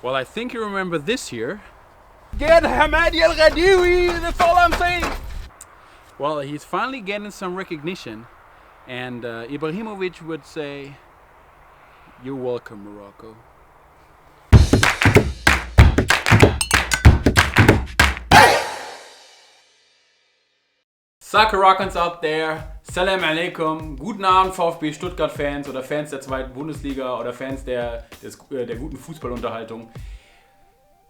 Well, I think you remember this here. Get Hamadi Al Ghaddioui, that's all I'm saying. Well, he's finally getting some recognition, and Ibrahimovic would say, "You're welcome, Morocco." Soccer-Rockers out there, Salam alaikum, guten Abend VfB Stuttgart Fans oder Fans der zweiten Bundesliga oder Fans der guten Fußballunterhaltung.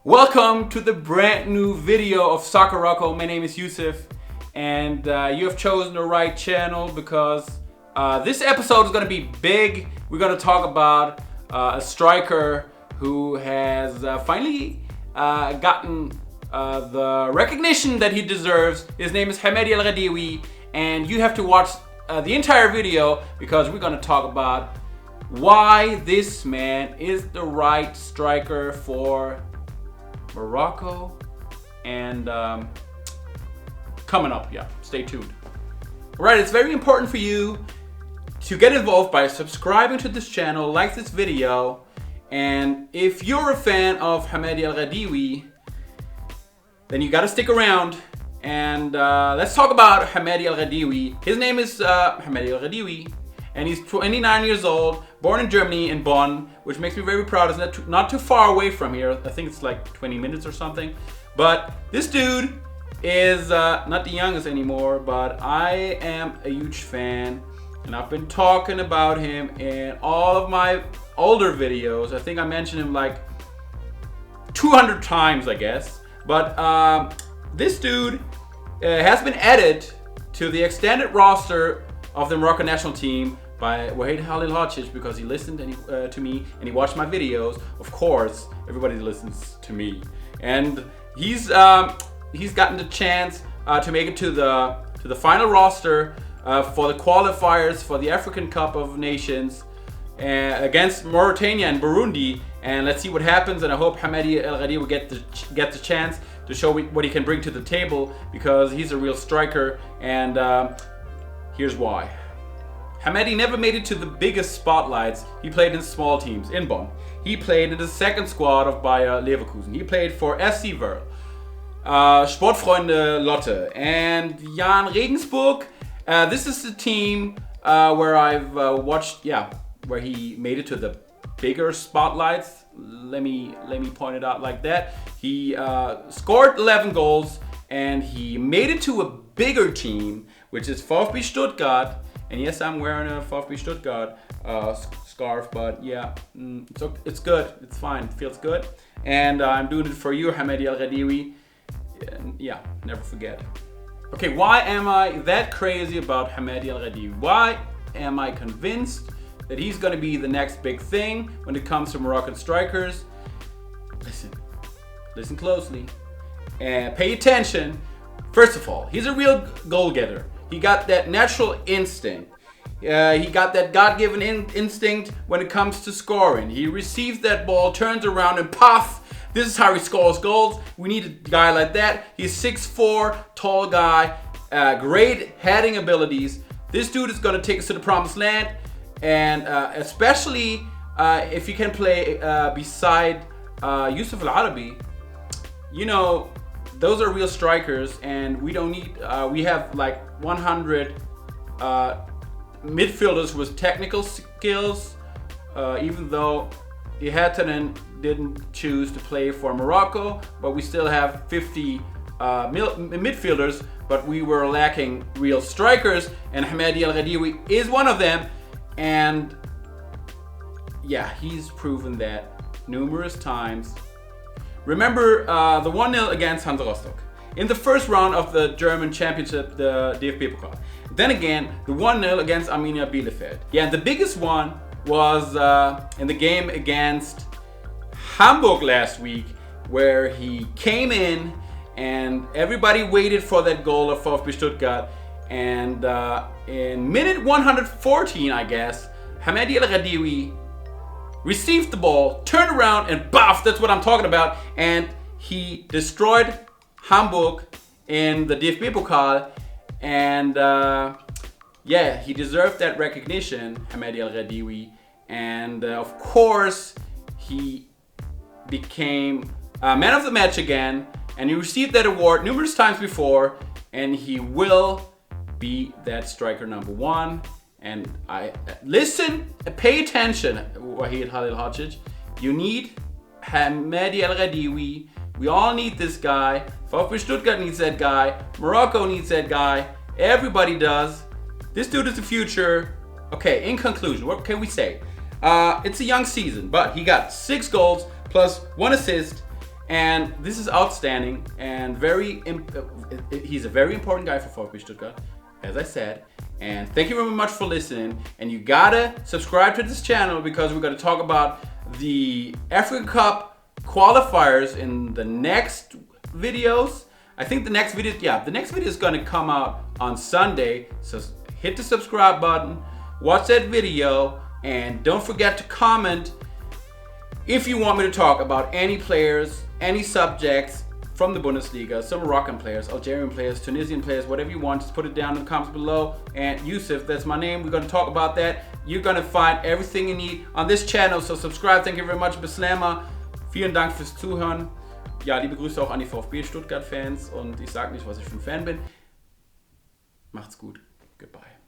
Welcome to the brand new video of Soccer Rocco. My name is Youssef, and you have chosen the right channel because this episode is going to be big. We're going to talk about a striker who has finally gotten the recognition that he deserves. His name is Hamadi Al Ghaddioui, and you have to watch the entire video because we're going to talk about why this man is the right striker for Morocco, and coming up, stay tuned. Alright, it's very important for you to get involved by subscribing to this channel, like this video, and if you're a fan of Hamadi Al Ghaddioui, then you gotta stick around, and let's talk about Hamadi Al Ghaddioui. His name is Hamadi Al Ghaddioui, and he's 29 years old, born in Germany, in Bonn, which makes me very proud. It's not too far away from here. I think it's like 20 minutes or something. But this dude is not the youngest anymore, but I am a huge fan, and I've been talking about him in all of my older videos. I think I mentioned him like 200 times, I guess. But this dude has been added to the extended roster of the Moroccan national team by Wahid Halil Hodges because he listened to me and he watched my videos. Of course, everybody listens to me, and he's gotten the chance to make it to the final roster for the qualifiers for the African Cup of Nations against Mauritania and Burundi. And let's see what happens. And I hope Hamadi Al Ghaddioui will get the chance to show what he can bring to the table because he's a real striker. And here's why. Hamadi never made it to the biggest spotlights. He played in small teams in Bonn. He played in the second squad of Bayer Leverkusen. He played for SC Verl, Sportfreunde Lotte, and Jan Regensburg. This is the team where I've watched, where he made it to the bigger spotlights. Let me point it out like that. He scored 11 goals, and he made it to a bigger team, which is VfB Stuttgart. And yes, I'm wearing a VfB Stuttgart scarf, but it's good. It's fine. It feels good. And I'm doing it for you, Hamadi Al Ghaddioui. Never forget. Okay, why am I that crazy about Hamadi Al Ghaddioui? Why am I convinced that he's going to be the next big thing when it comes to Moroccan strikers? Listen closely, and pay attention. First of all, he's a real goal getter. He got that natural instinct. He got that God-given instinct when it comes to scoring. He receives that ball, turns around, and puff! This is how he scores goals. We need a guy like that. He's 6'4", tall guy, great heading abilities. This dude is going to take us to the promised land, and especially if he can play beside Youssef Al-Arabi. You know, those are real strikers, and we don't need. We have like 100 midfielders with technical skills. Even though Ihataren didn't choose to play for Morocco, but we still have 50 midfielders. But we were lacking real strikers, and Hamadi Al Ghaddioui is one of them. And he's proven that numerous times. Remember the 1-0 against Hansa Rostock in the first round of the German Championship, the DFB Pokal. Then again, the 1-0 against Arminia Bielefeld. And the biggest one was in the game against Hamburg last week, where he came in and everybody waited for that goal of VfB Stuttgart. And in minute 114, I guess, Hamadi Al Ghaddioui received the ball, turned around, and buff, that's what I'm talking about. And he destroyed Hamburg in the DFB Pokal. And he deserved that recognition, Hamadi Al Ghaddioui. And of course, he became man of the match again, and he received that award numerous times before, and he will be that striker number one. And I listen, pay attention, Wahid Halilhodžić. You need Hamadi Al Ghaddioui. We all need this guy. VfB Stuttgart needs that guy. Morocco needs that guy. Everybody does. This dude is the future. Okay, in conclusion, what can we say? It's a young season, but he got 6 goals plus 1 assist, and this is outstanding and he's a very important guy for VfB Stuttgart, as I said. And thank you very much for listening. And you gotta subscribe to this channel because we're gonna talk about the Africa Cup qualifiers in the next videos. I think the next video is gonna come out on Sunday. So hit the subscribe button, watch that video, and don't forget to comment if you want me to talk about any players, any subjects from the Bundesliga, some Moroccan players, Algerian players, Tunisian players, whatever you want, just put it down in the comments below. And Youssef, that's my name, we're gonna talk about that. You're gonna find everything you need on this channel, so subscribe. Thank you very much. Bislama. Vielen Dank fürs Zuhören. Ja, liebe Grüße auch an die VfB Stuttgart Fans, und ich sage nicht, was ich für ein Fan bin. Macht's gut. Goodbye.